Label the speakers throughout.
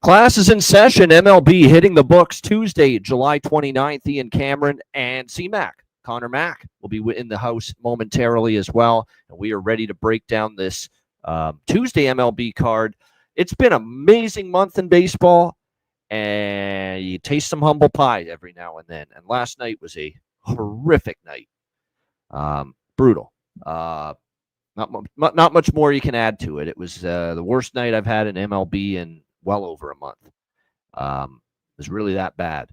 Speaker 1: Class is in session. MLB hitting the books Tuesday, July 29th. Ian Cameron and C-Mac. Connor Mack will be in the house momentarily as well. And we are ready to break down this Tuesday MLB card. It's been an amazing month in baseball, and you taste some humble pie every now and then. And last night was a horrific night. Brutal. Not much more you can add to it. It was the worst night I've had in MLB in well over a month. It was really that bad.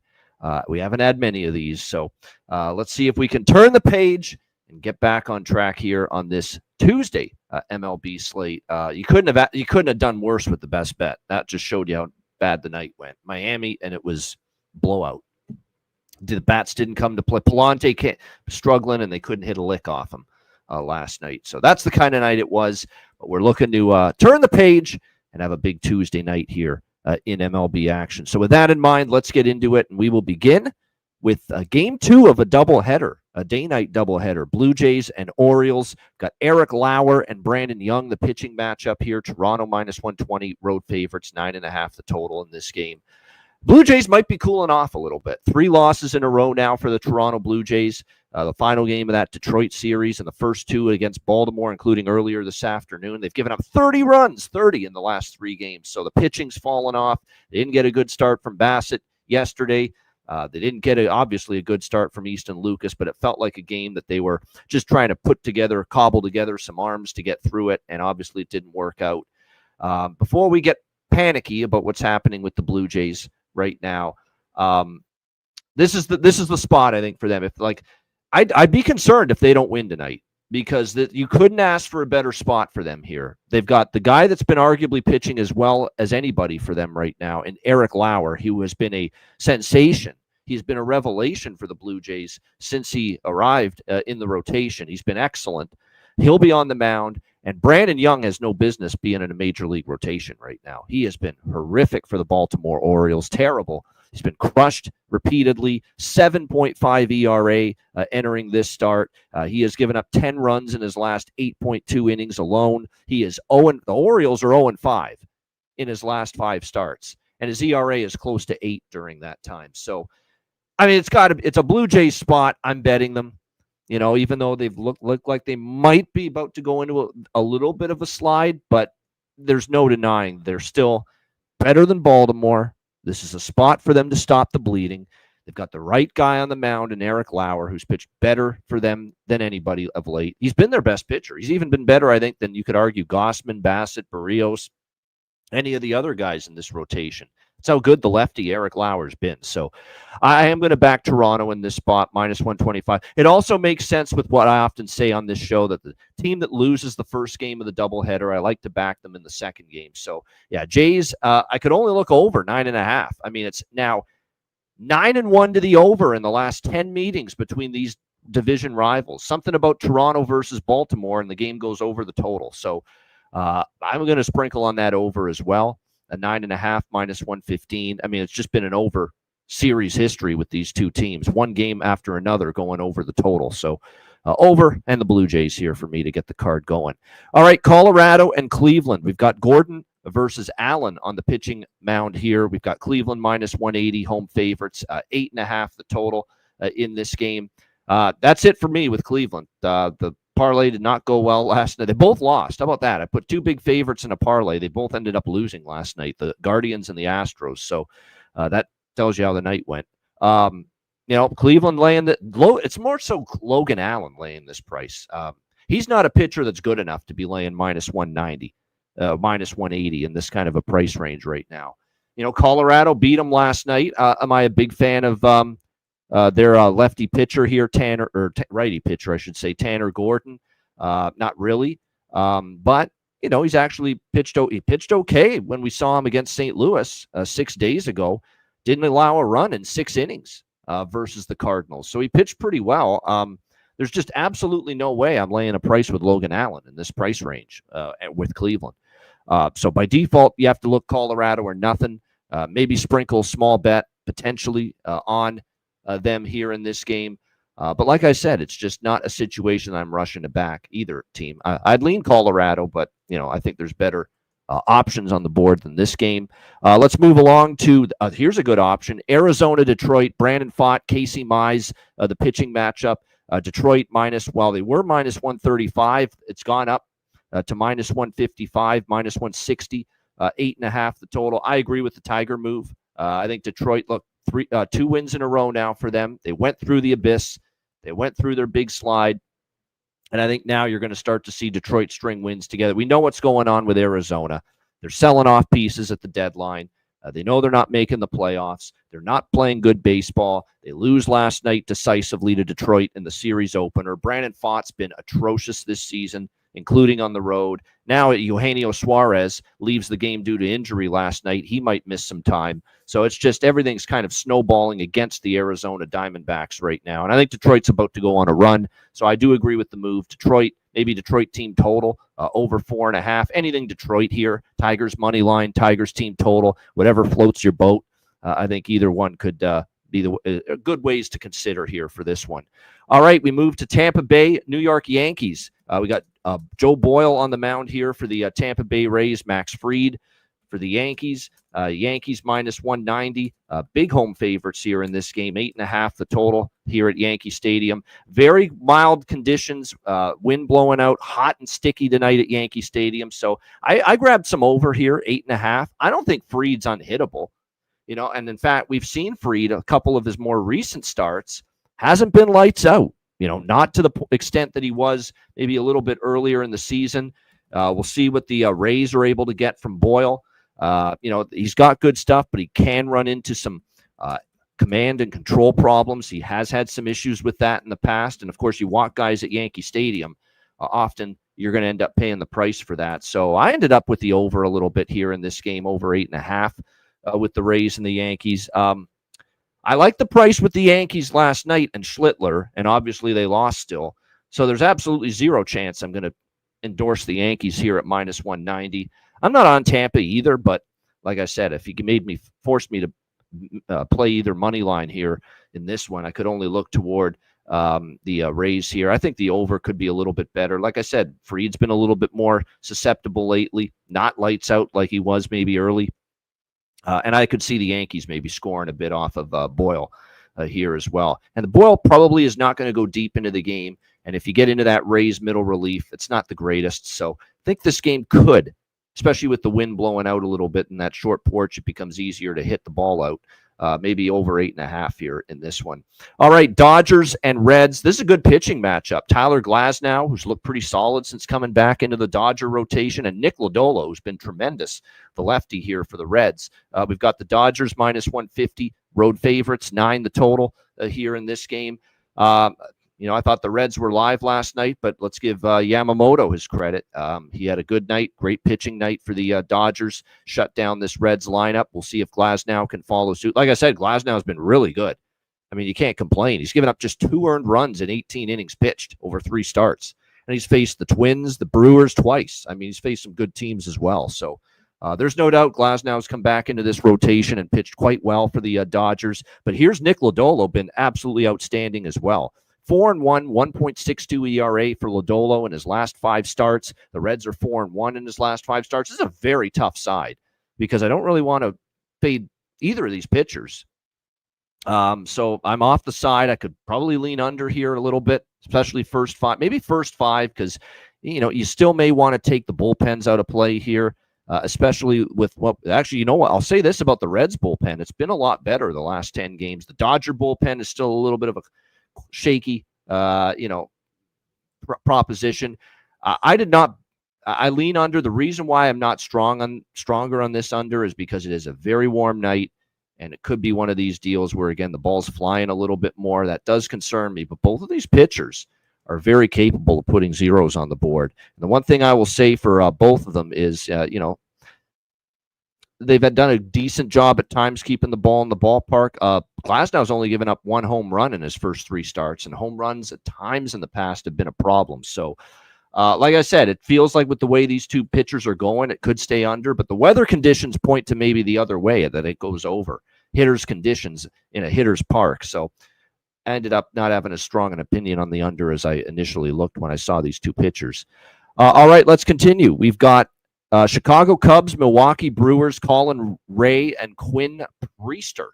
Speaker 1: We haven't had many of these, so let's see if we can turn the page and get back on track here on this Tuesday MLB slate. You couldn't have done worse with the best bet. That just showed you how bad the night went. Miami, and it was blowout. The bats didn't come to play. Palante struggling, and they couldn't hit a lick off him last night. So that's the kind of night it was. But we're looking to turn the page and have a big Tuesday night here in MLB action. So with that in mind, let's get into it, and we will begin with Game 2 of a doubleheader, a day-night doubleheader. Blue Jays and Orioles. Got Eric Lauer and Brandon Young, the pitching matchup here. Toronto -120, road favorites, 9.5 the total in this game. Blue Jays might be cooling off a little bit. 3 losses in a row now for the Toronto Blue Jays. The final game of that Detroit series and the first 2 against Baltimore, including earlier this afternoon. They've given up 30 runs, 30 in the last 3 games. So the pitching's fallen off. They didn't get a good start from Bassett yesterday. They didn't get, obviously, a good start from Easton Lucas, but it felt like a game that they were just trying to cobble together some arms to get through it, and obviously it didn't work out. Before we get panicky about what's happening with the Blue Jays right now, this is the spot, I think, for them. If I'd be concerned if they don't win tonight, because you couldn't ask for a better spot for them here. They've got the guy that's been arguably pitching as well as anybody for them right now, and Eric Lauer, who has been a sensation. He's been a revelation for the Blue Jays since he arrived in the rotation. He's been excellent. He'll be on the mound, and Brandon Young has no business being in a major league rotation right now. He has been horrific for the Baltimore Orioles, terrible. He's been crushed repeatedly, 7.5 ERA entering this start. He has given up 10 runs in his last 8.2 innings alone. The Orioles are 0-5 in his last 5 starts, and his ERA is close to 8 during that time. So, I mean, it's a Blue Jays spot. I'm betting them. You know, even though they've looked like they might be about to go into a little bit of a slide, but there's no denying they're still better than Baltimore. This is a spot for them to stop the bleeding. They've got the right guy on the mound in Eric Lauer, who's pitched better for them than anybody of late. He's been their best pitcher. He's even been better, I think, than you could argue Gossman, Bassett, Barrios, any of the other guys in this rotation. That's how good the lefty Eric Lauer's been. So I am going to back Toronto in this spot, -125. It also makes sense with what I often say on this show, that the team that loses the first game of the doubleheader, I like to back them in the second game. So, yeah, Jays, I could only look over 9.5. I mean, it's now 9-1 to the over in the last 10 meetings between these division rivals. Something about Toronto versus Baltimore, and the game goes over the total. So I'm going to sprinkle on that over as well. A 9.5 -115. I mean, it's just been an over series history with these two teams, one game after another going over the total. So over, and the Blue Jays here for me to get the card going. All right, Colorado and Cleveland. We've got Gordon versus Allen on the pitching mound here. We've got Cleveland -180, home favorites, 8.5 the total in this game. That's it for me with Cleveland. The parlay did not go well last night. They both lost. How about that? I put 2 big favorites in a parlay. They both ended up losing last night, the Guardians and the Astros. So that tells you how the night went. Cleveland laying it's more so Logan Allen laying this price. He's not a pitcher that's good enough to be laying -190, -180 in this kind of a price range right now. You know, Colorado beat them last night. Am I a big fan of their lefty pitcher here, righty pitcher, I should say, Tanner Gordon? Not really. But, you know, he's actually pitched okay when we saw him against St. Louis 6 days ago. Didn't allow a run in 6 innings versus the Cardinals. So he pitched pretty well. There's just absolutely no way I'm laying a price with Logan Allen in this price range with Cleveland. So by default, you have to look Colorado or nothing. Maybe sprinkle small bet potentially on them here in this game. But like I said, it's just not a situation I'm rushing to back either team. I'd lean Colorado, but, you know, I think there's better options on the board than this game. Let's move along to here's a good option: Arizona, Detroit. Brandon Pfaadt, Casey Mize, the pitching matchup. Detroit while they were minus 135, it's gone up to minus 155, minus 160, 8.5 the total. I agree with the Tiger move. I think Detroit, look, 2 wins in a row now for them. They went through the abyss. They went through their big slide. And I think now you're going to start to see Detroit string wins together. We know what's going on with Arizona. They're selling off pieces at the deadline. They know they're not making the playoffs. They're not playing good baseball. They lose last night decisively to Detroit in the series opener. Brandon Pfaadt's been atrocious this season, including on the road. Now Eugenio Suarez leaves the game due to injury last night. He might miss some time. So it's just everything's kind of snowballing against the Arizona Diamondbacks right now. And I think Detroit's about to go on a run. So I do agree with the move. Detroit, maybe Detroit team total, over 4.5. Anything Detroit here. Tigers money line, Tigers team total, whatever floats your boat. I think either one could be the good ways to consider here for this one. All right, we move to Tampa Bay, New York Yankees. We got Joe Boyle on the mound here for the Tampa Bay Rays, Max Fried for the Yankees. Yankees minus 190. Big home favorites here in this game, 8.5 the total here at Yankee Stadium. Very mild conditions, wind blowing out, hot and sticky tonight at Yankee Stadium. So I grabbed some over here, 8.5. I don't think Fried's unhittable. And in fact, we've seen Fried, a couple of his more recent starts, hasn't been lights out, not to the extent that he was maybe a little bit earlier in the season. We'll see what the Rays are able to get from Boyle. He's got good stuff, but he can run into some command and control problems. He has had some issues with that in the past. And of course, you walk guys at Yankee Stadium, often you're going to end up paying the price for that. So I ended up with the over a little bit here in this game, over 8.5. With the Rays and the Yankees. I like the price with the Yankees last night and Schlittler, and obviously they lost still. So there's absolutely zero chance I'm going to endorse the Yankees here at minus 190. I'm not on Tampa either, but like I said, if you forced me to play either money line here in this one, I could only look toward the Rays here. I think the over could be a little bit better. Like I said, Fried's been a little bit more susceptible lately, not lights out like he was maybe early. And I could see the Yankees maybe scoring a bit off of Boyle here as well. And the Boyle probably is not going to go deep into the game. And if you get into that Rays middle relief, it's not the greatest. So I think this game could, especially with the wind blowing out a little bit in that short porch, it becomes easier to hit the ball out. Maybe over 8.5 here in this one. All right, Dodgers and Reds. This is a good pitching matchup. Tyler Glasnow, who's looked pretty solid since coming back into the Dodger rotation, and Nick Lodolo, who's been tremendous, the lefty here for the Reds. We've got the Dodgers minus 150, road favorites, 9 the total here in this game. I thought the Reds were live last night, but let's give Yamamoto his credit. He had a good night, great pitching night for the Dodgers, shut down this Reds lineup. We'll see if Glasnow can follow suit. Like I said, Glasnow has been really good. I mean, you can't complain. He's given up just 2 earned runs in 18 innings pitched over 3 starts. And he's faced the Twins, the Brewers twice. I mean, he's faced some good teams as well. So there's no doubt Glasnow's come back into this rotation and pitched quite well for the Dodgers. But here's Nick Lodolo, been absolutely outstanding as well. 4-1, 1.62 ERA for Lodolo in his last 5 starts. The Reds are 4-1 in his last 5 starts. This is a very tough side because I don't really want to fade either of these pitchers. So I'm off the side. I could probably lean under here a little bit, especially first 5, maybe first 5, because you still may want to take the bullpens out of play here, especially with I'll say this about the Reds bullpen. It's been a lot better the last 10 games. The Dodger bullpen is still a little bit of a shaky, proposition. I lean under. The reason why I'm not stronger on this under is because it is a very warm night, and it could be one of these deals where, again, the ball's flying a little bit more. That does concern me, but both of these pitchers are very capable of putting zeros on the board. And the one thing I will say for both of them is, they've done a decent job at times keeping the ball in the ballpark. Glasnow's only given up 1 home run in his first 3 starts, and home runs at times in the past have been a problem. So, like I said, it feels like with the way these 2 pitchers are going, it could stay under, but the weather conditions point to maybe the other way, that it goes over. Hitters' conditions in a hitter's park. So I ended up not having as strong an opinion on the under as I initially looked when I saw these 2 pitchers. All right, let's continue. We've got Chicago Cubs, Milwaukee Brewers, Colin Ray and Quinn Priester,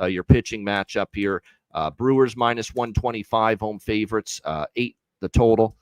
Speaker 1: your pitching matchup here. Brewers minus 125, home favorites, 8 the total.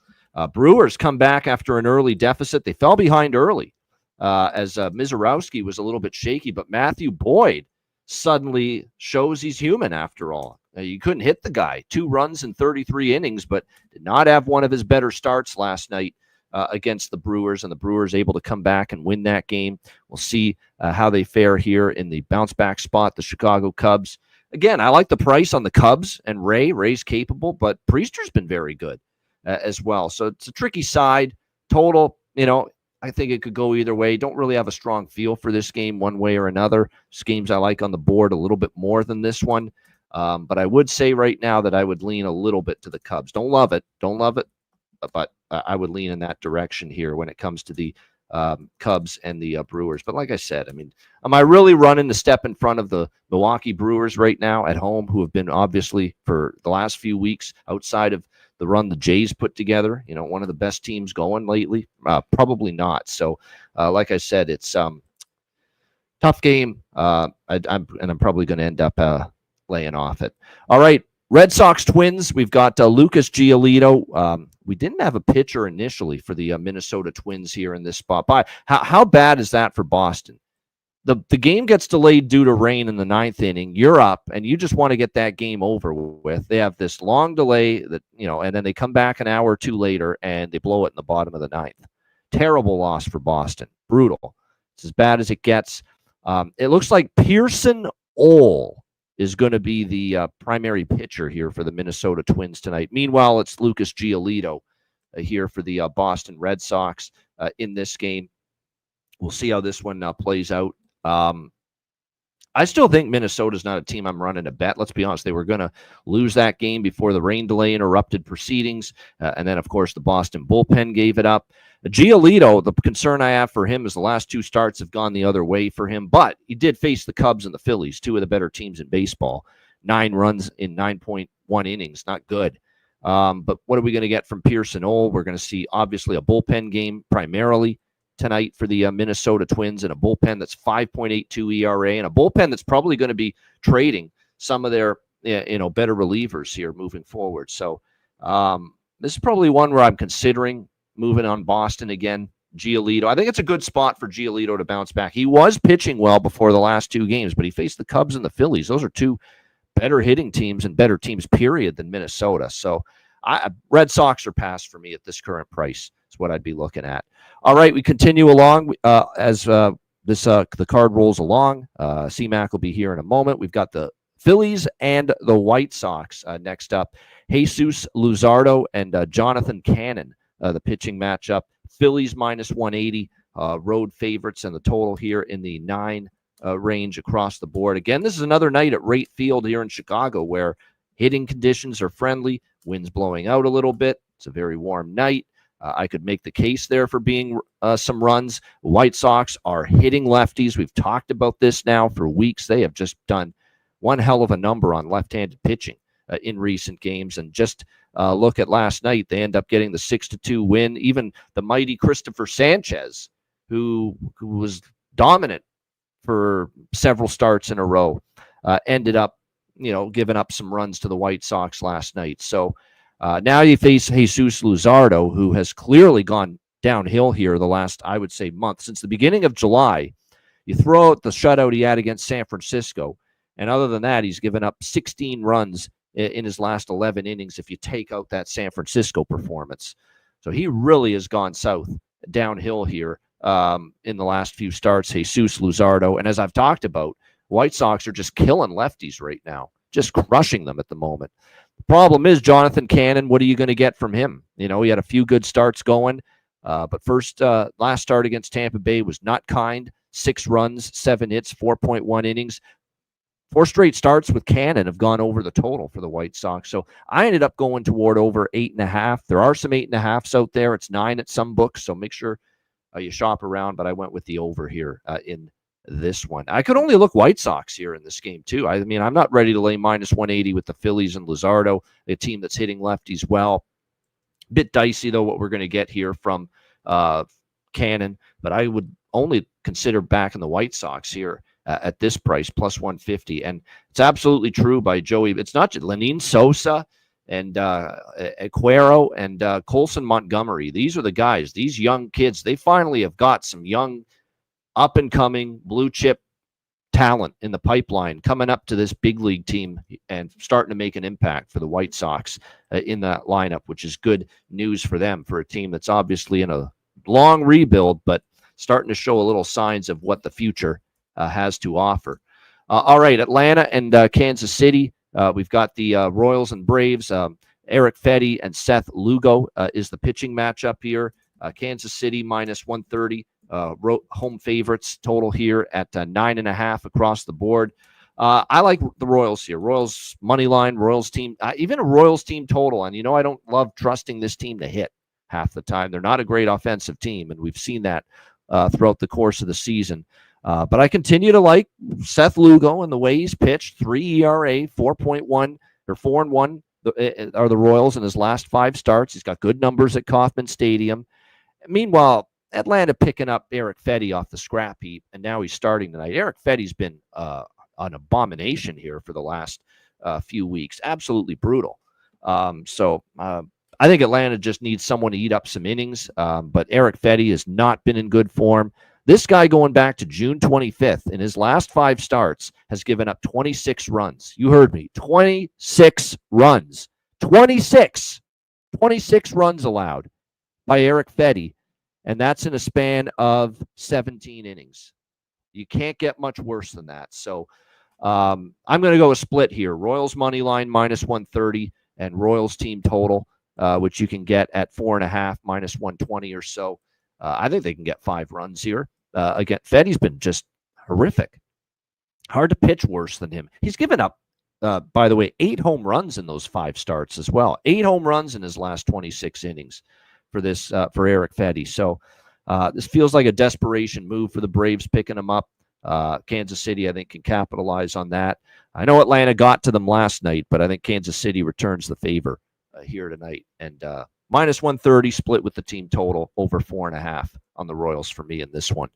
Speaker 1: Brewers come back after an early deficit. They fell behind early as Mizorowski was a little bit shaky, but Matthew Boyd suddenly shows he's human after all. You couldn't hit the guy. 2 runs in 33 innings, but did not have one of his better starts last night against the Brewers, and the Brewers able to come back and win that game. We'll see how they fare here in the bounce-back spot, the Chicago Cubs. Again, I like the price on the Cubs and Ray. Ray's capable, but Priester's been very good as well. So it's a tricky side. Total, I think it could go either way. Don't really have a strong feel for this game one way or another. This games I like on the board a little bit more than this one. But I would say right now that I would lean a little bit to the Cubs. Don't love it, but I would lean in that direction here when it comes to the Cubs and the Brewers. But like I said, am I really running the step in front of the Milwaukee Brewers right now at home, who have been obviously for the last few weeks outside of the run the Jays put together, one of the best teams going lately? Probably not. So like I said, it's tough game. I'm probably going to end up laying off it. All right. Red Sox Twins, we've got Lucas Giolito. We didn't have a pitcher initially for the Minnesota Twins here in this spot. But how bad is that for Boston? The game gets delayed due to rain in the 9th inning. You're up, and you just want to get that game over with. They have this long delay that and then they come back an hour or two later, and they blow it in the bottom of the 9th. Terrible loss for Boston. Brutal. It's as bad as it gets. It looks like Pearson Ole is going to be the primary pitcher here for the Minnesota Twins tonight. Meanwhile, it's Lucas Giolito here for the Boston Red Sox in this game. We'll see how this one plays out. I still think Minnesota's not a team I'm running a bet. Let's be honest. They were going to lose that game before the rain delay interrupted proceedings. And then, of course, the Boston bullpen gave it up. Giolito, the concern I have for him is the last 2 starts have gone the other way for him, but he did face the Cubs and the Phillies, 2 of the better teams in baseball. 9 runs in 9.1 innings, not good. But what are we going to get from Pearson Ole? We're going to see, obviously, a bullpen game primarily tonight for the Minnesota Twins, and a bullpen that's 5.82 ERA, and a bullpen that's probably going to be trading some of their better relievers here moving forward. So this is probably one where I'm considering moving on Boston again. Giolito, I think it's a good spot for Giolito to bounce back. He was pitching well before the last 2 games, but he faced the Cubs and the Phillies. Those are 2 better hitting teams and better teams, period, than Minnesota. So Red Sox are past for me at this current price. Is what I'd be looking at. All right, we continue along as the card rolls along. CMAC will be here in a moment. We've got the Phillies and the White Sox next up. Jesus Luzardo and Jonathan Cannon, the pitching matchup. Phillies minus 180, road favorites, and the total here in the 9 range across the board. Again, this is another night at Rate Field here in Chicago where hitting conditions are friendly, winds blowing out a little bit. It's a very warm night. I could make the case there for being some runs. White Sox are hitting lefties. We've talked about this now for weeks. They have just done one hell of a number on left-handed pitching in recent games. And just look at last night. They end up getting the 6-2 win. Even the mighty Christopher Sanchez, who was dominant for several starts in a row, ended up, giving up some runs to the White Sox last night. So now you face Jesus Luzardo, who has clearly gone downhill here the last, I would say, month. Since the beginning of July, you throw out the shutout he had against San Francisco, and other than that, he's given up 16 runs in his last 11 innings if you take out that San Francisco performance. So he really has gone downhill here in the last few starts, Jesus Luzardo. And as I've talked about, White Sox are just killing lefties right now, just crushing them at the moment. The problem is Jonathan Cannon. What are you going to get from him? He had a few good starts going, but last start against Tampa Bay was not kind. 6 runs, 7 hits, 4.1 innings. 4 straight starts with Cannon have gone over the total for the White Sox. So I ended up going toward over 8.5. There are some 8.5s out there. It's 9 at some books, so make sure you shop around. But I went with the over here in this one. I could only look White Sox here in this game too. I'm not ready to lay minus 180 with the Phillies and Luzardo, a team that's hitting lefties well. Bit dicey though what we're going to get here from Cannon, but I would only consider backing the White Sox here at this price, plus 150. And it's absolutely true by Joey. It's not just Lenin Sosa and Aguero and Colson Montgomery. These are the guys, these young kids. They finally have got some young, up-and-coming, blue-chip talent in the pipeline coming up to this big league team and starting to make an impact for the White Sox in that lineup, which is good news for them, for a team that's obviously in a long rebuild, but starting to show a little signs of what the future has to offer. All right, Atlanta and Kansas City. We've got the Royals and Braves. Eric Fetty and Seth Lugo is the pitching matchup here. Kansas City minus 130. Home favorites total here at 9.5 across the board. I like the Royals here. Royals money line, Royals team, even a Royals team total. And, I don't love trusting this team to hit half the time. They're not a great offensive team, and we've seen that throughout the course of the season. But I continue to like Seth Lugo and the way he's pitched. 3 ERA, 4.1 or 4-1 are the Royals in his last 5 starts. He's got good numbers at Kauffman Stadium. Meanwhile, Atlanta picking up Eric Fetty off the scrap heap, and now he's starting tonight. Eric Fetty's been an abomination here for the last few weeks. Absolutely brutal. So I think Atlanta just needs someone to eat up some innings, but Eric Fetty has not been in good form. This guy, going back to June 25th, in his last 5 starts, has given up 26 runs. You heard me. 26 runs. 26 runs allowed by Eric Fetty. And that's in a span of 17 innings. You can't get much worse than that. So I'm going to go a split here. Royals money line minus 130 and Royals team total, which you can get at 4.5 minus 120 or so. I think they can get 5 runs here. Again, Fetty's been just horrific. Hard to pitch worse than him. He's given up, by the way, 8 home runs in those 5 starts as well. 8 home runs in his last 26 innings. For Eric Fetty. So this feels like a desperation move for the Braves picking him up. Kansas City, I think, can capitalize on that. I know Atlanta got to them last night, but I think Kansas City returns the favor here tonight. And minus 130 split with the team total, over 4.5 on the Royals for me in this one.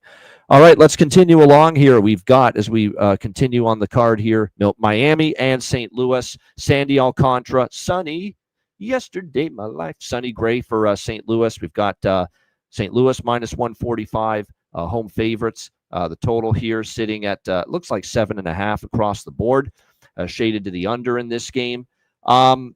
Speaker 1: All right, let's continue along here. We've got, as we continue on the card here, Miami and St. Louis. Sandy Alcantara, sunny. Yesterday, my life. Sonny Gray for St. Louis. We've got St. Louis minus 145, home favorites. The total here sitting at, looks like 7.5 across the board, shaded to the under in this game. I'm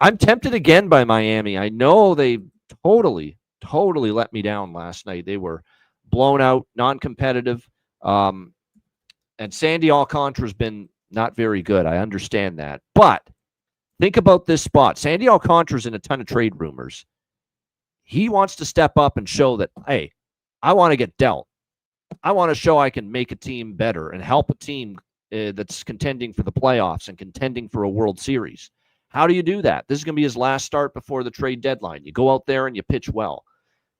Speaker 1: tempted again by Miami. I know they totally let me down last night. They were blown out, non-competitive. And Sandy Alcantara's been not very good. I understand that. But think about this spot. Sandy Alcantara's in a ton of trade rumors. He wants to step up and show that, hey, I want to get dealt. I want to show I can make a team better and help a team that's contending for the playoffs and contending for a World Series. How do you do that? This is going to be his last start before the trade deadline. You go out there and you pitch well.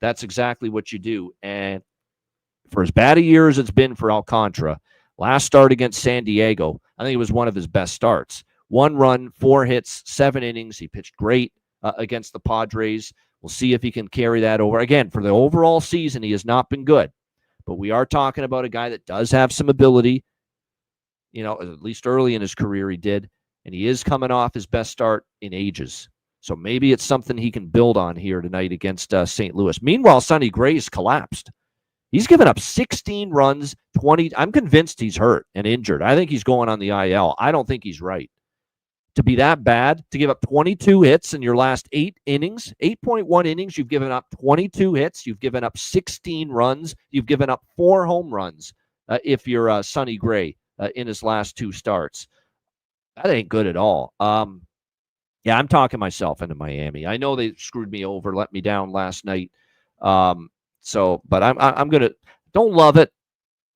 Speaker 1: That's exactly what you do. And for as bad a year as it's been for Alcantara, last start against San Diego, I think it was one of his best starts. 1 run, 4 hits, 7 innings. He pitched great against the Padres. We'll see if he can carry that over. Again, for the overall season, he has not been good. But we are talking about a guy that does have some ability. At least early in his career he did. And he is coming off his best start in ages. So maybe it's something he can build on here tonight against St. Louis. Meanwhile, Sonny Gray's collapsed. He's given up 16 runs, 20. I'm convinced he's hurt and injured. I think he's going on the IL. I don't think he's right. To be that bad, to give up 22 hits in your last 8 innings, 8.1 innings, you've given up 22 hits, you've given up 16 runs, you've given up 4 home runs if you're Sonny Gray in his last 2 starts. That ain't good at all. Yeah, I'm talking myself into Miami. I know they screwed me over, let me down last night. But I'm going to, don't love it,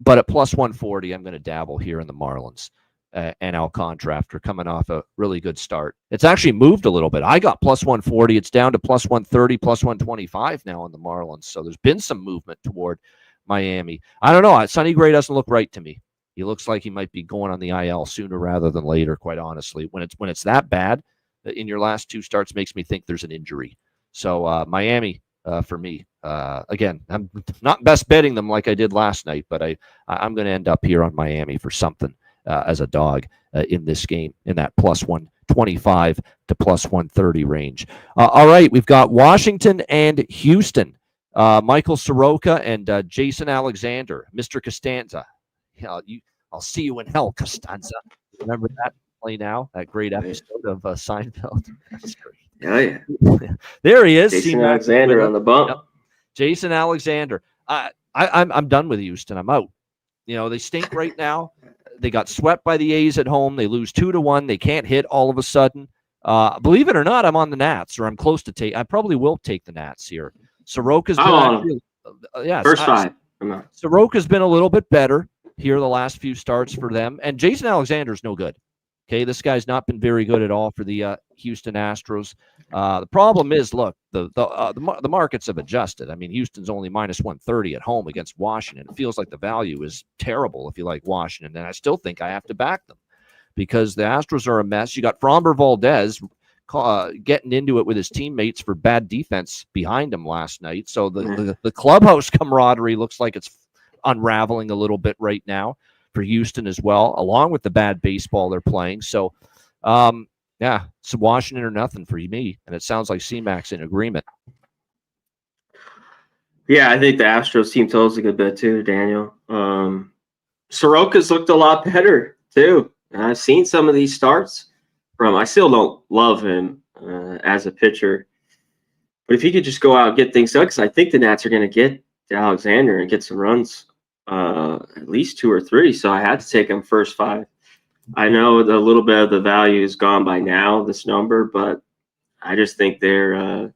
Speaker 1: but at plus 140, I'm going to dabble here in the Marlins. And Alcantara after coming off a really good start. It's actually moved a little bit. I got plus 140. It's down to plus 130, plus 125 now on the Marlins. So there's been some movement toward Miami. I don't know. Sonny Gray doesn't look right to me. He looks like he might be going on the IL sooner rather than later, quite honestly. When it's that bad in your last 2 starts, makes me think there's an injury. So Miami for me. Again, I'm not best betting them like I did last night, but I'm going to end up here on Miami for something as a dog in this game in that plus 125 to plus 130 range. All right, we've got Washington and Houston. Michael Soroka and Jason Alexander, Mr. Costanza. I'll see you in hell, Costanza. Remember that play now? That great episode of Seinfeld. That's great.
Speaker 2: Oh, yeah.
Speaker 1: There he is.
Speaker 2: Jason Alexander on the bump.
Speaker 1: Yep. Jason Alexander. I'm done with Houston. I'm out. They stink right now. They got swept by the A's at home. They lose 2-1. They can't hit all of a sudden. Believe it or not, I'm on the Nats, or I'm close to take. I probably will take the Nats here. Soroka's been
Speaker 2: first five.
Speaker 1: Soroka's been a little bit better here the last few starts for them, and Jason Alexander's no good. Okay, this guy's not been very good at all for the Houston Astros. The problem is, look, the markets have adjusted. I mean, Houston's only minus 130 at home against Washington. It feels like the value is terrible if you like Washington, and I still think I have to back them because the Astros are a mess. You got Framber Valdez getting into it with his teammates for bad defense behind him last night. So the clubhouse camaraderie looks like it's unraveling a little bit right now for Houston as well, along with the bad baseball they're playing. So, it's Washington or nothing for me, and it sounds like C-Mac's in agreement.
Speaker 2: Yeah, I think the Astros team totals a good bit too, Daniel. Soroka's looked a lot better too. And I've seen some of these starts from. I still don't love him as a pitcher, but if he could just go out and get things done, because I think the Nats are going to get Alexander and get some runs. At least 2 or 3, so I had to take them first 5. I know a little bit of the value is gone by now, this number, but I just think they're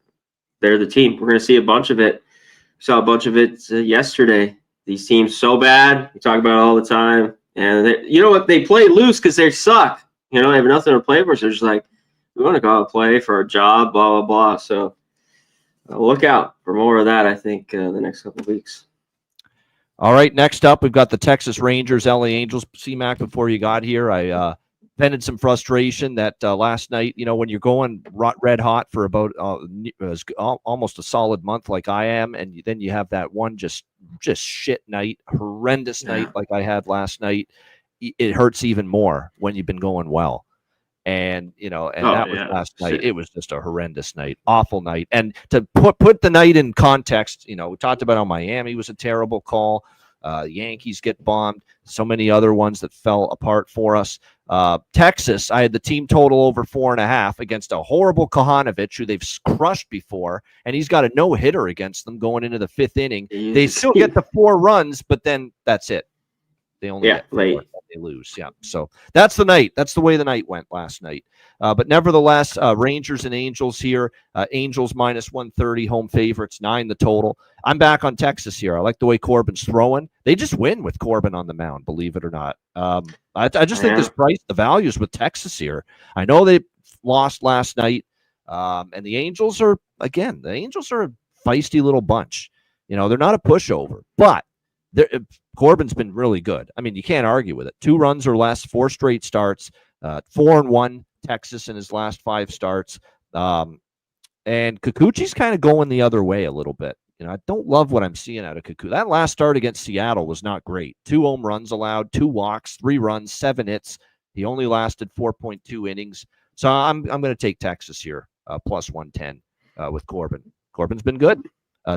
Speaker 2: the team. We're going to see a bunch of it. Saw a bunch of it yesterday. These teams so bad. We talk about it all the time, and you know what? They play loose because they suck. They have nothing to play for. So they're just like, we want to go out and play for a job, blah blah blah. So look out for more of that. I think the next couple of weeks.
Speaker 1: All right, next up, we've got the Texas Rangers, LA Angels. C-Mac, before you got here, I vented some frustration that last night, when you're going red hot for about almost a solid month like I am, and then you have that one just shit night, horrendous night like I had last night, it hurts even more when you've been going well. And that was last night. It was just a horrendous night, awful night. And to put the night in context, we talked about how Miami was a terrible call. Yankees get bombed. So many other ones that fell apart for us. Texas, I had the team total over 4.5 against a horrible Kahanovic, who they've crushed before, and he's got a no-hitter against them going into the 5th inning. They still get the 4 runs, but then that's it. They only get 4
Speaker 2: late.
Speaker 1: They lose. Yeah. So that's the night. That's the way the night went last night. But nevertheless, Rangers and Angels here. Angels minus 130, home favorites, 9 the total. I'm back on Texas here. I like the way Corbin's throwing. They just win with Corbin on the mound, believe it or not. I just think this price, the values with Texas here. I know they lost last night. And the Angels are a feisty little bunch. They're not a pushover, but Corbin's been really good. I mean, you can't argue with it. 2 runs or less, 4 straight starts, 4-1 Texas in his last 5 starts. And Kikuchi's kind of going the other way a little bit. I don't love what I'm seeing out of Kikuchi. That last start against Seattle was not great. 2 home runs allowed, 2 walks, 3 runs, 7 hits. He only lasted 4.2 innings. So I'm going to take Texas here, plus 110 with Corbin. Corbin's been good.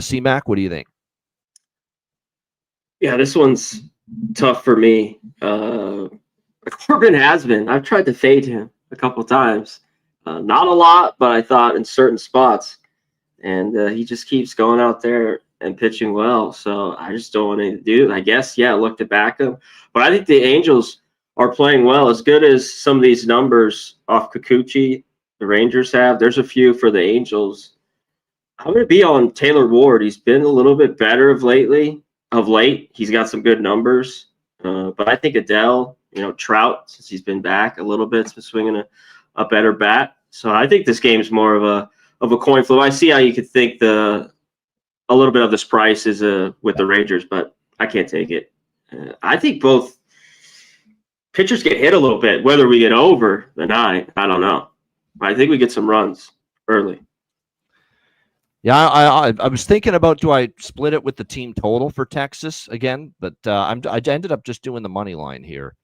Speaker 1: C-Mac, what do you think?
Speaker 2: Yeah, this one's tough for me. Corbin has been. I've tried to fade him a couple times. Not a lot, but I thought in certain spots. And he just keeps going out there and pitching well. So I just don't want to do it. I guess, look to back him. But I think the Angels are playing well. As good as some of these numbers off Kikuchi the Rangers have, there's a few for the Angels. I'm going to be on Taylor Ward. He's been a little bit better of late. He's got some good numbers. But I think Adele, Trout, since he's been back a little bit, has been swinging a better bat. So I think this game's more of a coin flip. I see how you could think a little bit of this price is with the Rangers, but I can't take it. I think both pitchers get hit a little bit. Whether we get over the 9, I don't know. I think we get some runs early.
Speaker 1: Yeah, I was thinking about, do I split it with the team total for Texas again? But I ended up just doing the money line here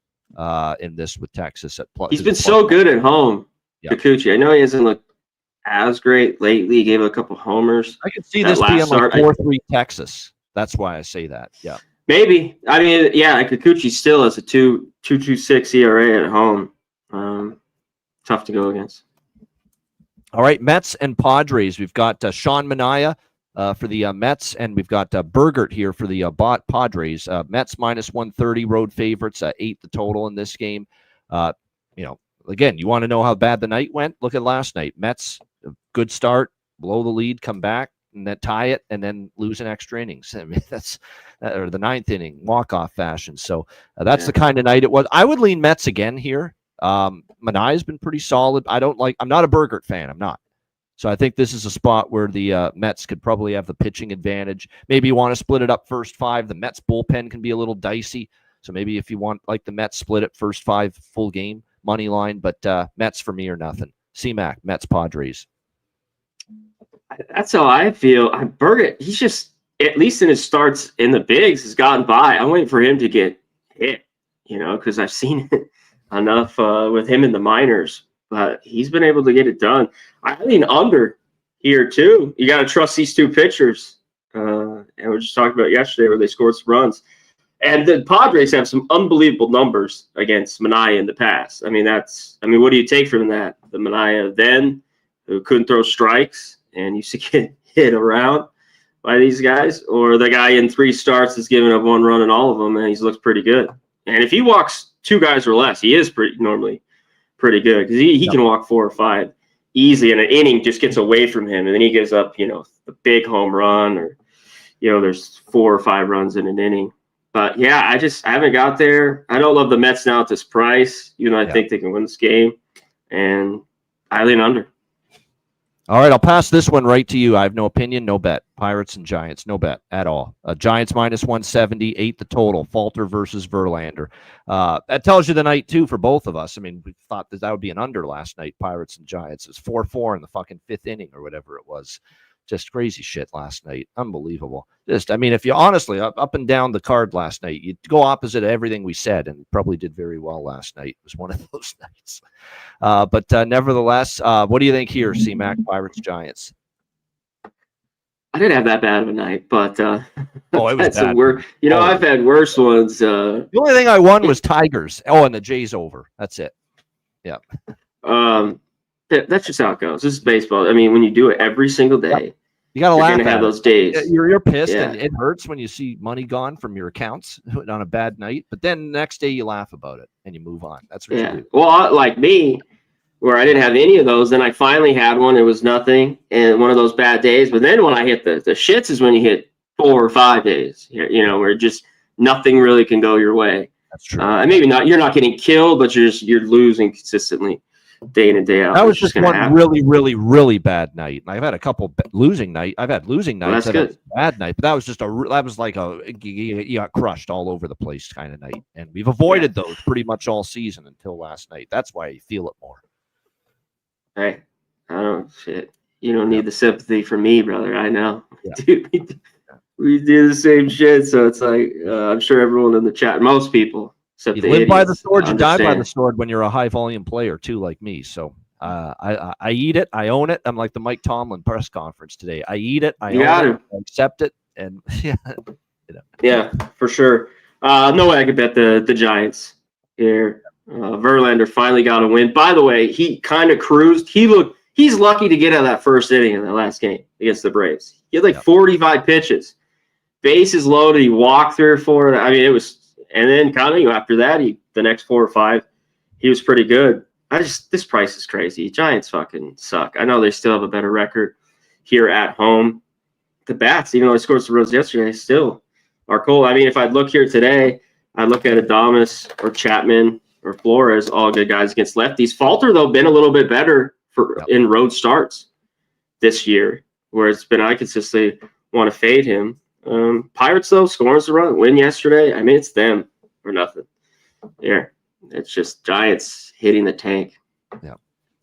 Speaker 1: in this with Texas at plus.
Speaker 2: He's been so good at home,
Speaker 1: Yeah,
Speaker 2: Kikuchi. I know he hasn't looked as great lately. He gave a couple homers
Speaker 1: I could see
Speaker 2: that
Speaker 1: this
Speaker 2: last
Speaker 1: being like
Speaker 2: start.
Speaker 1: 4-3 Texas. That's why I say that. Yeah.
Speaker 2: Maybe. I mean, yeah, Kikuchi still has a 2.26 ERA at home. Tough to go against.
Speaker 1: All right, Mets and Padres. We've got Sean Manaea for the Mets, and we've got Bergert here for the Padres. Mets minus 130, road favorites, 8 the total in this game. Again, you want to know how bad the night went? Look at last night. Mets, good start, blow the lead, come back, and then tie it, and then lose in extra innings. I mean, that's or the ninth inning walk-off fashion. So that's the kind of night it was. I would lean Mets again here. Manaea's been pretty solid. I'm not a Bergert fan. I'm not. So I think this is a spot where the Mets could probably have the pitching advantage. Maybe you want to split it up first 5. The Mets bullpen can be a little dicey. So maybe if you want, like the Mets, split it first 5 full game money line. But Mets for me are nothing. C-Mac, Mets, Padres.
Speaker 2: That's how I feel. Bergert, he's just, at least in his starts in the bigs, has gotten by. I'm waiting for him to get hit, because I've seen it enough with him in the minors. But he's been able to get it done. I lean under here, too. You got to trust these two pitchers. And we were just talking about yesterday where they scored some runs. And the Padres have some unbelievable numbers against Manaea in the past. I mean, what do you take from that? The Manaea then, who couldn't throw strikes and used to get hit around by these guys, or the guy in 3 starts that's giving up 1 run in all of them, and he looks pretty good. And if he walks 2 guys or less, he is normally pretty good, because he can walk 4 or 5 easily, and an inning just gets away from him, and then he gives up, the big home run, or there's 4 or 5 runs in an inning. But yeah, I haven't got there. I don't love the Mets now at this price, even though I think they can win this game, and I lean under.
Speaker 1: All right, I'll pass this one right to you. I have no opinion, no bet. Pirates and Giants, no bet at all. Giants minus 170, 8 the total. Falter versus Verlander. That tells you the night, too, for both of us. I mean, we thought that would be an under last night, Pirates and Giants. It's 4-4 in the fucking 5th inning or whatever it was. Just crazy shit last night. Unbelievable. If you honestly, up and down the card last night, you'd go opposite of everything we said, and probably did very well last night. It was one of those nights. But nevertheless, what do you think here, C-Mac, Pirates, Giants?
Speaker 2: I didn't have that bad of a night, but
Speaker 1: it was bad.
Speaker 2: I've had worse ones.
Speaker 1: The only thing I won was Tigers. Oh, and the Jays over. That's it. Yeah.
Speaker 2: That's just how it goes. This is baseball. I mean, when you do it every single day,
Speaker 1: you gotta laugh
Speaker 2: at
Speaker 1: have
Speaker 2: those days.
Speaker 1: You're pissed, and it hurts when you see money gone from your accounts on a bad night. But then the next day you laugh about it and you move on. That's what you do.
Speaker 2: Well, like me, where I didn't have any of those, then I finally had one. It was nothing, and one of those bad days. But then when I hit the shits is when you hit 4 or 5 days. Where just nothing really can go your way.
Speaker 1: That's true.
Speaker 2: And maybe not. You're not getting killed, but you're losing consistently. Day in and day out.
Speaker 1: That was just one really, really, really bad night. I've had a couple losing nights. I've had losing nights.
Speaker 2: Well, that's good.
Speaker 1: Bad night, but that was just like you got crushed all over the place kind of night. And we've avoided those pretty much all season until last night. That's why you feel it more.
Speaker 2: Hey, I don't shit. You don't need the sympathy from me, brother. I know.
Speaker 1: Yeah.
Speaker 2: Dude, we do the same shit. So it's like I'm sure everyone in the chat, most people.
Speaker 1: You live by the sword, you die by the sword when you're a high volume player too, like me. So I eat it, I own it. I'm like the Mike Tomlin press conference today. I eat it, I own it, I accept it, and
Speaker 2: yeah, for sure. No way I could bet the Giants here. Verlander finally got a win. By the way, he kind of cruised. He's lucky to get out of that first inning in the last game against the Braves. He had 45 pitches, bases loaded. He walked 3 or 4. I mean, it was. And then after that, the next 4 or 5, he was pretty good. This price is crazy. Giants fucking suck. I know they still have a better record here at home. The bats, even though they scored some runs yesterday, still are cool. I mean, if I'd look here today, I'd look at Adames or Chapman or Flores, all good guys against lefties. Falter, though, been a little bit better in road starts this year, where I consistently want to fade him. Pirates, though, scoring the run, win yesterday. I mean, it's them or nothing. Yeah, it's just Giants hitting the tank.
Speaker 1: Yeah.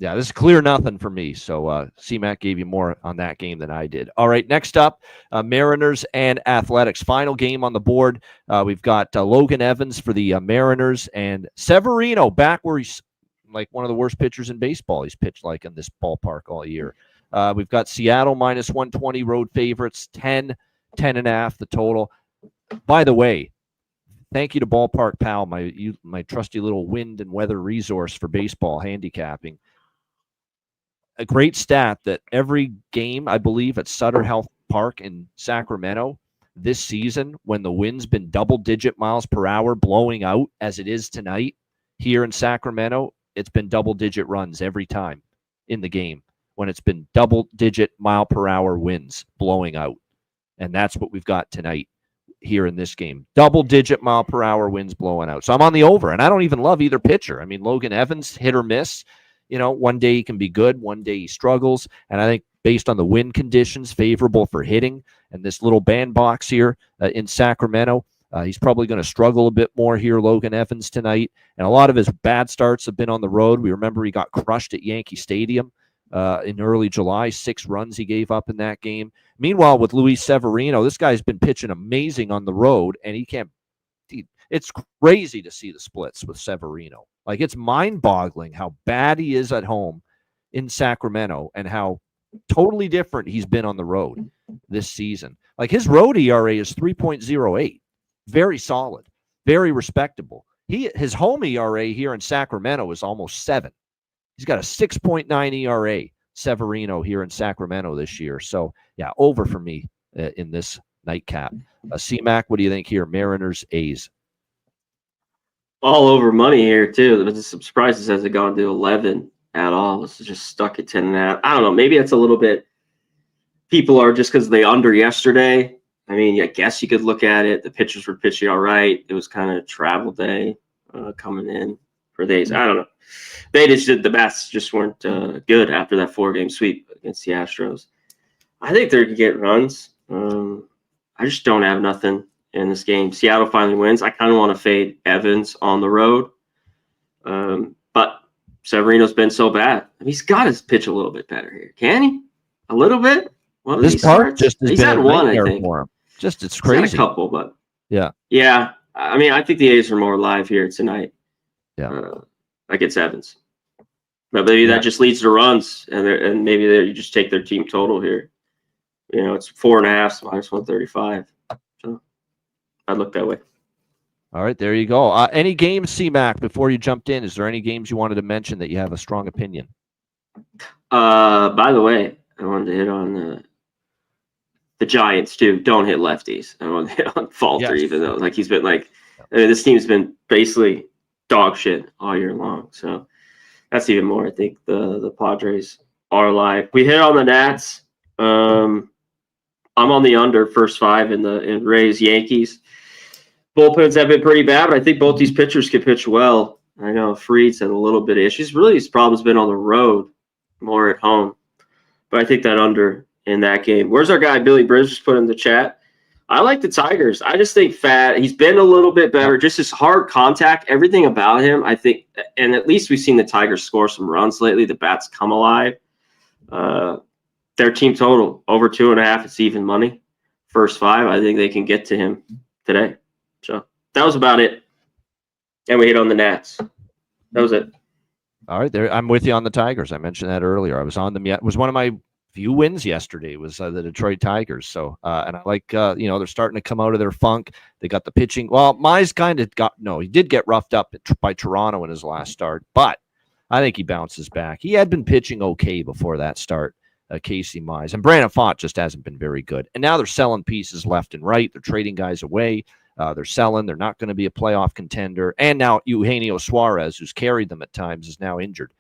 Speaker 1: Yeah, this is clear nothing for me. So C-Mac gave you more on that game than I did. All right, next up, Mariners and Athletics. Final game on the board. We've got Logan Evans for the Mariners and Severino back where he's like one of the worst pitchers in baseball. He's pitched like in this ballpark all year. We've got Seattle minus 120 road favorites, 10.5 the total. By the way, thank you to Ballpark Pal, my trusty little wind and weather resource for baseball handicapping. A great stat that every game, I believe, at Sutter Health Park in Sacramento this season, when the wind's been double-digit miles per hour blowing out, as it is tonight here in Sacramento, it's been double-digit runs every time in the game when it's been double-digit mile per hour winds blowing out. And that's what we've got tonight here in this game. Double-digit mile per hour winds blowing out. So I'm on the over, and I don't even love either pitcher. I mean, Logan Evans, hit or miss. One day he can be good, one day he struggles. And I think based on the wind conditions, favorable for hitting, and this little bandbox here in Sacramento, he's probably going to struggle a bit more here, Logan Evans, tonight. And a lot of his bad starts have been on the road. We remember he got crushed at Yankee Stadium in early July, 6 runs he gave up in that game. Meanwhile, with Luis Severino, this guy's been pitching amazing on the road, and he can't. It's crazy to see the splits with Severino. Like, it's mind-boggling how bad he is at home in Sacramento and how totally different he's been on the road this season. Like, his road ERA is 3.08. Very solid, very respectable. His home ERA here in Sacramento is almost 7. He's got a 6.9 ERA, Severino, here in Sacramento this year. So, yeah, over for me in this nightcap. C-Mac, what do you think here? Mariners, A's.
Speaker 2: All over money here too. I'm surprised this hasn't gone to 11 at all. It's just stuck at 10.5. I don't know. Maybe it's a little bit. People are just because they under yesterday. I mean, I guess you could look at it. The pitchers were pitching all right. It was kind of travel day coming in for days. I don't know. They just did the best. Just weren't good after that 4-game sweep against the Astros. I think they're going to get runs. I just don't have nothing in this game. Seattle finally wins. I kind of want to fade Evans on the road. But Severino's been so bad. I mean, he's got to pitch a little bit better here. Can he? A little bit? Well,
Speaker 1: this part just has
Speaker 2: he's
Speaker 1: been
Speaker 2: had
Speaker 1: a
Speaker 2: one, I
Speaker 1: nightmare
Speaker 2: think.
Speaker 1: for him. Just, it's crazy.
Speaker 2: He's had a couple, but
Speaker 1: yeah.
Speaker 2: Yeah. I mean, I think the A's are more live here tonight.
Speaker 1: Yeah.
Speaker 2: Against Evans. But maybe that just leads to runs, and maybe you just take their team total here. It's 4.5 minus 135. So I'd look that way.
Speaker 1: All right, there you go. Any games, C-Mac, before you jumped in? Is there any games you wanted to mention that you have a strong opinion?
Speaker 2: By the way, I wanted to hit on the Giants too. Don't hit lefties. I want to hit on Falter, even though he's been this team's been basically dog shit all year long. So that's even more. I think the Padres are live. We hit on the Nats. I'm on the under first 5 in Rays Yankees. Bullpens have been pretty bad, but I think both these pitchers can pitch well. I know Fried's had a little bit of issues. Really, his problem's been on the road, more at home. But I think that under in that game. Where's our guy Billy Bridge just put in the chat? I like the Tigers. I just think he's been a little bit better. Just his hard contact, everything about him, I think, and at least we've seen the Tigers score some runs lately. The bats come alive. Their team total over 2.5. It's even money. First 5, I think they can get to him today. So that was about it. And we hit on the Nats. That was it.
Speaker 1: All right, there. I'm with you on the Tigers. I mentioned that earlier. I was on them. It was one of my few wins yesterday. Was the Detroit Tigers. So and I like they're starting to come out of their funk. They got the pitching. Well, Mize kind of he did get roughed up by Toronto in his last start, but I think he bounces back. He had been pitching okay before that start. Casey Mize and Brandon Pfaadt just hasn't been very good. And now they're selling pieces left and right. They're trading guys away. They're selling. They're not going to be a playoff contender. And now Eugenio Suarez, who's carried them at times, is now injured.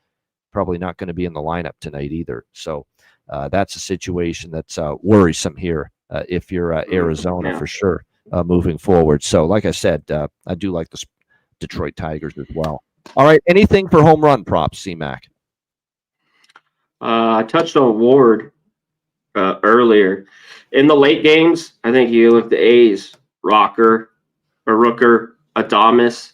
Speaker 1: Probably not going to be in the lineup tonight either. So that's a situation that's worrisome here if you're Arizona for sure moving forward. So like I said, I do like the Detroit Tigers as well. All right, anything for home run props, C-Mac?
Speaker 2: I touched on Ward earlier. In the late games, I think you look at the A's, Rooker, Adames.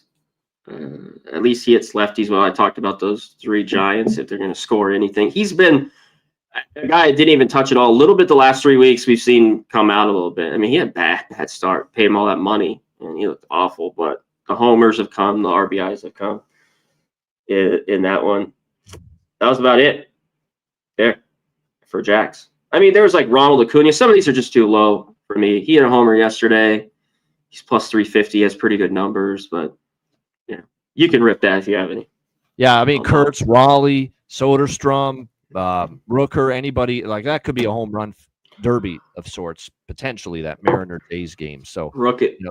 Speaker 2: At least he hits lefties. Well, I talked about those 3 Giants, if they're going to score anything. He's been a guy that didn't even touch it all. A little bit the last 3 weeks we've seen come out a little bit. I mean, he had a bad start. Paid him all that money, and he looked awful. But the homers have come. The RBIs have come in that one. That was about it there for Jax. I mean, there was like Ronald Acuna. Some of these are just too low for me. He had a homer yesterday. He's plus 350. He has pretty good numbers, but yeah, you can rip that if you have any.
Speaker 1: Yeah, I mean, Kurtz, Raleigh, Soderstrom, Rooker, anybody like that could be a home run derby of sorts, potentially that Mariner Days game. So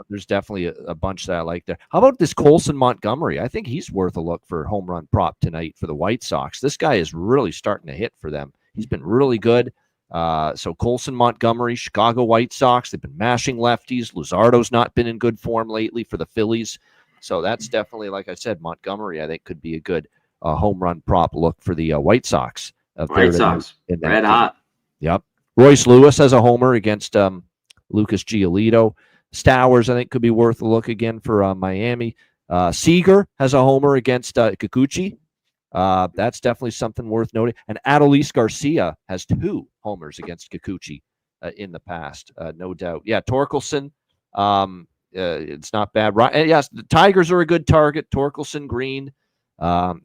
Speaker 1: there's definitely a bunch that I like there. How about this Colson Montgomery? I think he's worth a look for home run prop tonight for the White Sox. This guy is really starting to hit for them. He's been really good. So Colson Montgomery, Chicago White Sox, they've been mashing lefties. Luzardo's not been in good form lately for the Phillies. So that's definitely, like I said, Montgomery, I think, could be a good home run prop look for the White Sox.
Speaker 2: White Sox, red hot.
Speaker 1: Yep. Royce Lewis has a homer against Lucas Giolito. Stowers, I think, could be worth a look again for Miami. Seager has a homer against Kikuchi. That's definitely something worth noting. And Adolis Garcia has 2 homers against Kikuchi in the past, no doubt. Yeah, Torkelson, it's not bad. Yes, the Tigers are a good target. Torkelson, Green,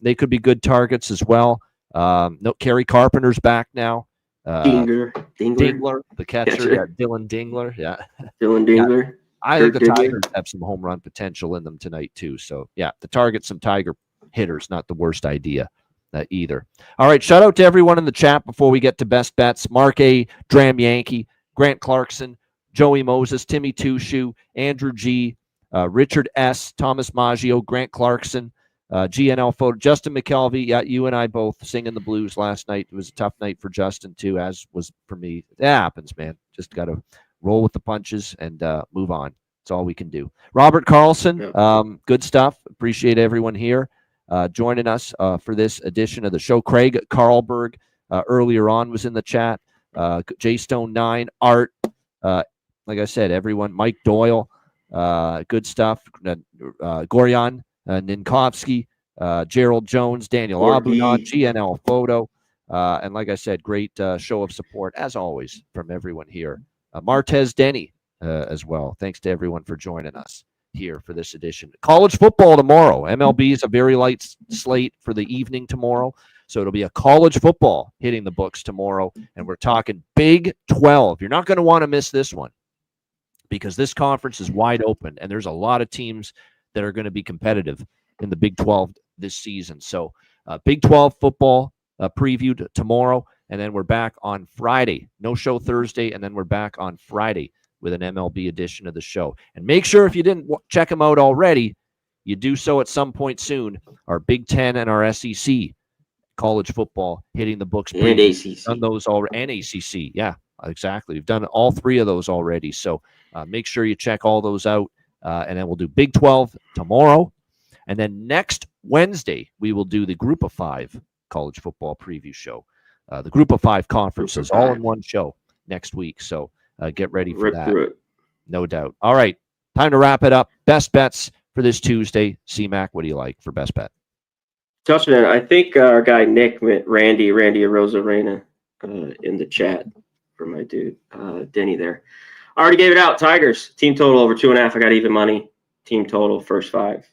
Speaker 1: they could be good targets as well. No, Kerry Carpenter's back now.
Speaker 2: Dingler,
Speaker 1: the catcher. Yeah, Dylan Dingler. Yeah,
Speaker 2: Dylan Dingler.
Speaker 1: Yeah. I think the Tigers have some home run potential in them tonight too. So yeah, to target some Tiger hitters, not the worst idea either. All right, shout out to everyone in the chat before we get to best bets. Mark A, Dram Yankee, Grant Clarkson, Joey Moses, Timmy Tushu, Andrew G, Richard S, Thomas Maggio, Grant Clarkson, GNL photo, Justin McKelvey. Yeah, you and I both singing the blues last night. It was a tough night for Justin too, as was for me. It happens, man. Just got to roll with the punches and move on. That's all we can do. Robert Carlson, good stuff. Appreciate everyone here joining us for this edition of the show. Craig Carlberg earlier on was in the chat. J Stone 9, Art, like I said, everyone. Mike Doyle, good stuff. Goryan Ninkovsky, Gerald Jones, Daniel Abunon, GNL Photo, and like I said, great show of support as always from everyone here. Martez Denny as well. Thanks to everyone for joining us here for this edition. College football tomorrow. MLB is a very light slate for the evening tomorrow. So it'll be a college football hitting the books tomorrow. And we're talking Big 12. You're not going to want to miss this one because this conference is wide open. And there's a lot of teams that are going to be competitive in the Big 12 this season. So Big 12 football previewed tomorrow. And then we're back on Friday. No show Thursday. And then we're back on Friday with an MLB edition of the show. And make sure if you didn't check them out already, you do so at some point soon. Our Big 10 and our SEC college football hitting the books.
Speaker 2: And ACC.
Speaker 1: Done those already. And ACC. Yeah, exactly. We've done all 3 of those already. So make sure you check all those out. And then we'll do Big 12 tomorrow. And then next Wednesday, we will do the Group of 5 college football preview show. The Group of 5 conferences all in one show next week. So get ready for that. No doubt. All right. Time to wrap it up. Best bets for this Tuesday. C-Mac, what do you like for best bet?
Speaker 2: Touchdown. I think our guy Nick went Randy Arozarena in the chat for my dude, Denny there. I already gave it out. Tigers. Team total over 2.5. I got even money. Team total first 5.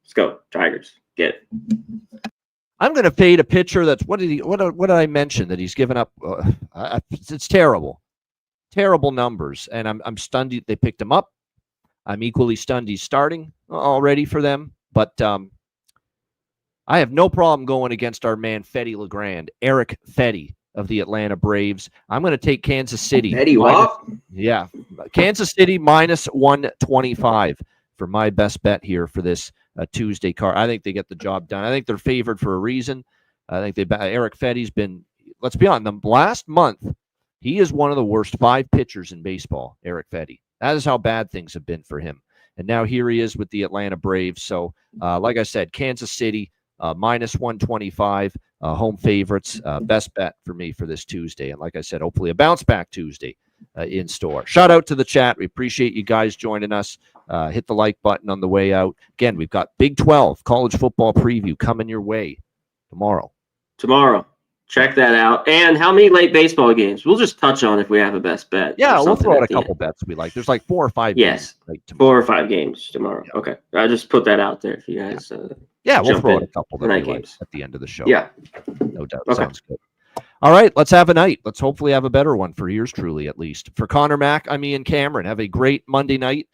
Speaker 2: Let's go. Tigers. Get it.
Speaker 1: I'm going to fade a pitcher that's what did I mention that he's given up? It's terrible. Terrible numbers. And I'm stunned they picked him up. I'm equally stunned he's starting already for them. But I have no problem going against our man Fetty LeGrand, Eric Fetty of the Atlanta Braves. I'm going to take Kansas City.
Speaker 2: Fetty what?
Speaker 1: Yeah. Kansas City minus 125 for my best bet here for this Tuesday card. I think they get the job done. I think they're favored for a reason. I think Eric Fetty's been, let's be honest, the last month, he is one of the worst 5 pitchers in baseball, Eric Fetty. That is how bad things have been for him. And now here he is with the Atlanta Braves. So, like I said, Kansas City minus 125, home favorites, best bet for me for this Tuesday. And like I said, hopefully a bounce back Tuesday in store. Shout out to the chat. We appreciate you guys joining us. Hit the like button on the way out. Again, we've got Big 12 college football preview coming your way tomorrow.
Speaker 2: Check that out. And how many late baseball games? We'll just touch on if we have a best bet.
Speaker 1: Yeah, we'll throw out a couple bets we like. There's like 4 or 5 games.
Speaker 2: Yes, 4 or 5 games tomorrow. Yeah. Okay. I just put that out there if you guys
Speaker 1: we'll throw out a couple that we like at the end of the show.
Speaker 2: Yeah.
Speaker 1: No doubt. Okay. Sounds good. All right, let's have a night. Let's hopefully have a better one for yours truly, at least. For Connor Mack, I'm Ian Cameron. Have a great Monday night.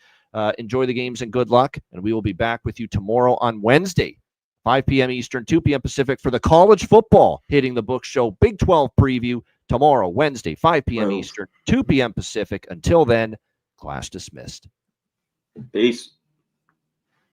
Speaker 1: Enjoy the games and good luck. And we will be back with you tomorrow on Wednesday, 5 p.m. Eastern, 2 p.m. Pacific for the college football Hitting the Book Show Big 12 preview tomorrow, Wednesday, 5 p.m. Eastern, 2 p.m. Pacific. Until then, class dismissed.
Speaker 2: Peace.